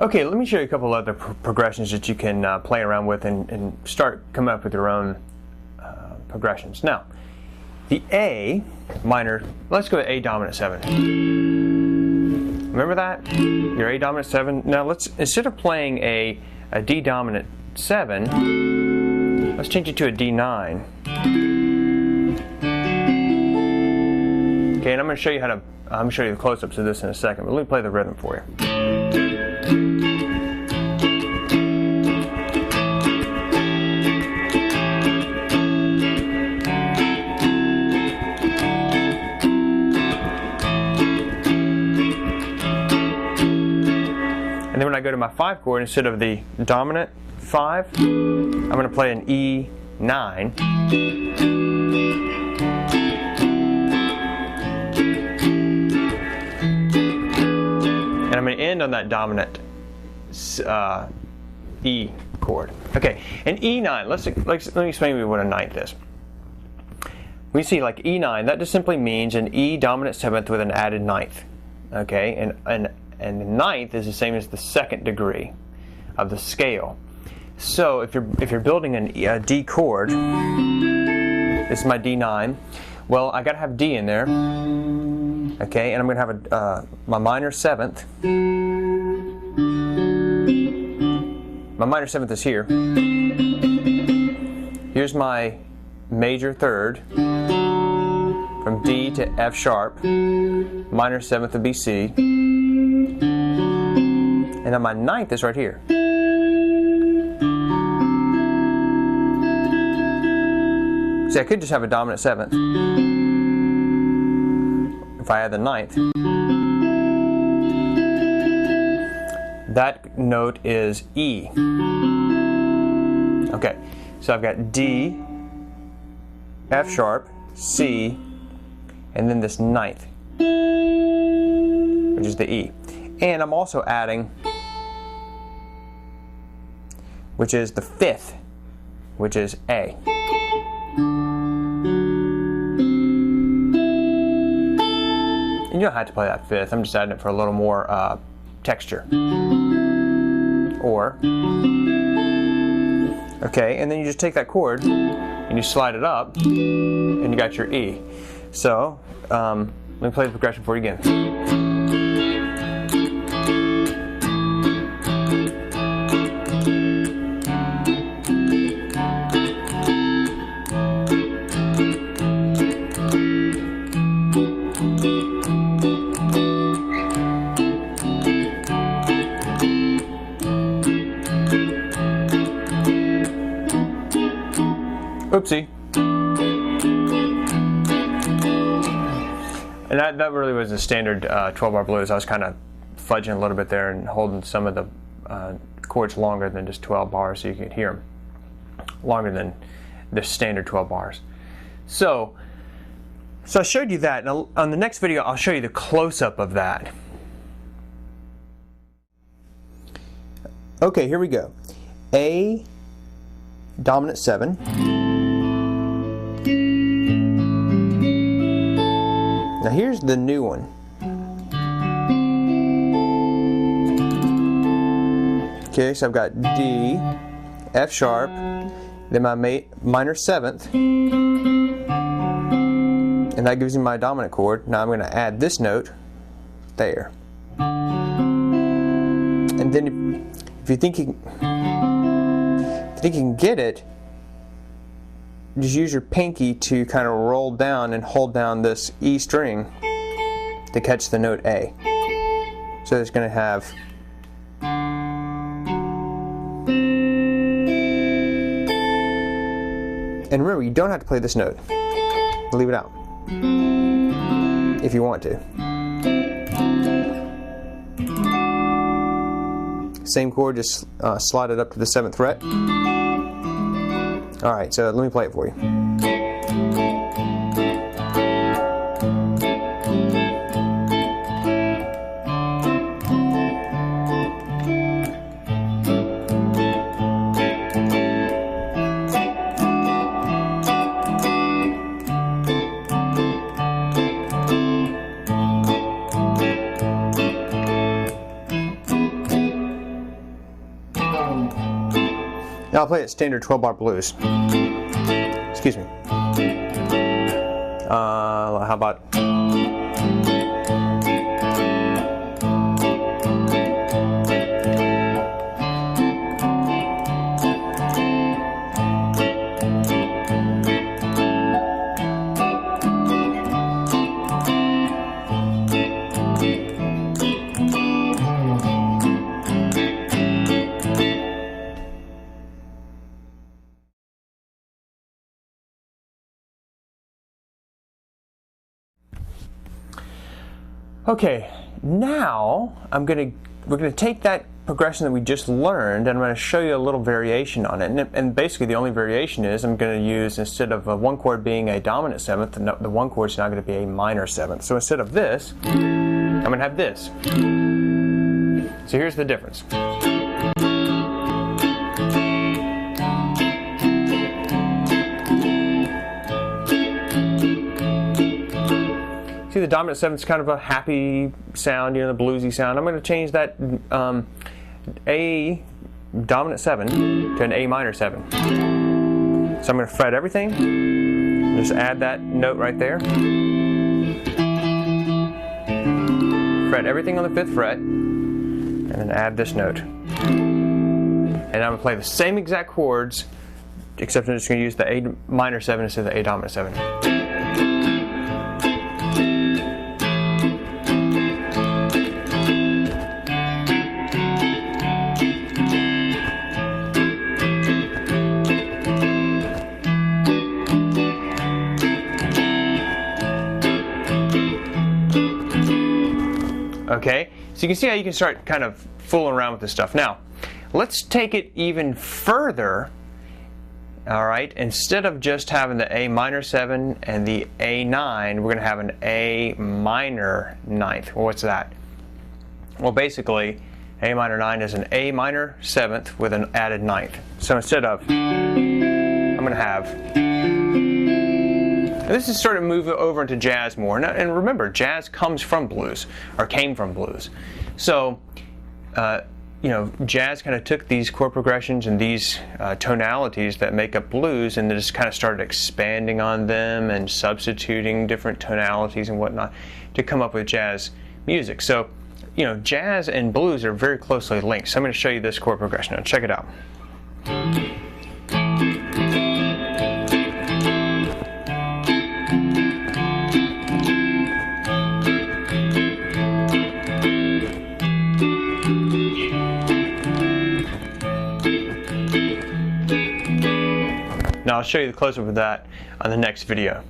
Okay, let me show you a couple other progressions that you can play around with and start coming up with your own progressions. Now, the A minor, let's go to A dominant 7. Remember that? Your A dominant 7. Now let's, instead of playing a D dominant 7, let's change it to a D9. Okay, and I'm going to show you how to, I'm going to show you the close-ups of this in a second, but let me play the rhythm for you. And then when I go to my 5 chord, instead of the dominant 5, I'm going to play an E9. And I'm going to end on that dominant E chord. Okay, an E9, let me explain to you what a ninth is. We see like E9, that just simply means an E dominant 7th with an added ninth. Okay, and the ninth is the same as the second degree of the scale. So if you're building a D chord, this is my D9. Well, I got to have D in there. Okay, and I'm going to have my minor 7th. My minor 7th is here. Here's my major 3rd from D to F sharp. Minor 7th would be C. And then my 9th is right here. See, I could just have a dominant 7th if I had the 9th. That note is E. Okay, so I've got D, F sharp, C, and then this 9th, which is the E. And I'm also adding, which is the 5th, which is A. And you don't have to play that 5th, I'm just adding it for a little more texture. Or, okay, and then you just take that chord and you slide it up and you got your E. So, let me play the progression for you again. Oopsie. And that really was a standard 12-bar blues. I was kind of fudging a little bit there and holding some of the chords longer than just 12 bars so you could hear them longer than the standard 12 bars. So I showed you that. Now, on the next video, I'll show you the close-up of that. Okay, here we go. A dominant 7. Now here's the new one. Okay, so I've got D, F sharp, then my minor 7th, and that gives me my dominant chord. Now I'm going to add this note there. And then if you think you can get it, just use your pinky to kind of roll down and hold down this E string to catch the note A. So it's going to have and remember, you don't have to play this note. Leave it out if you want to. Same chord, just slide it up to the 7th fret. Alright, so let me play it for you. Now I'll play it standard 12-bar blues. Excuse me. How about... Okay, now we're gonna take that progression that we just learned, and I'm going to show you a little variation on it. And basically, the only variation is I'm going to use, instead of one chord being a dominant seventh, the one chord is now going to be a minor seventh. So instead of this, I'm going to have this. So here's the difference. See, the dominant seventh is kind of a happy sound, you know, the bluesy sound. I'm going to change that A dominant 7 to an A minor 7. So I'm going to fret everything. Just add that note right there. Fret everything on the 5th fret, and then add this note. And I'm going to play the same exact chords, except I'm just going to use the A minor 7 instead of the A dominant 7. Okay, so you can see how you can start kind of fooling around with this stuff. Now, let's take it even further. All right, instead of just having the A minor 7 and the A9, we're going to have an A minor 9th. Well, what's that? Well, basically, A minor 9 is an A minor 7th with an added 9th. So instead of, I'm going to have... This is sort of move over into jazz more. And remember, jazz comes from blues, or came from blues. So, you know, jazz kind of took these chord progressions and these tonalities that make up blues, and they just kind of started expanding on them and substituting different tonalities and whatnot to come up with jazz music. So, you know, jazz and blues are very closely linked. So I'm going to show you this chord progression. Now, check it out. Now I'll show you the close-up of that on the next video.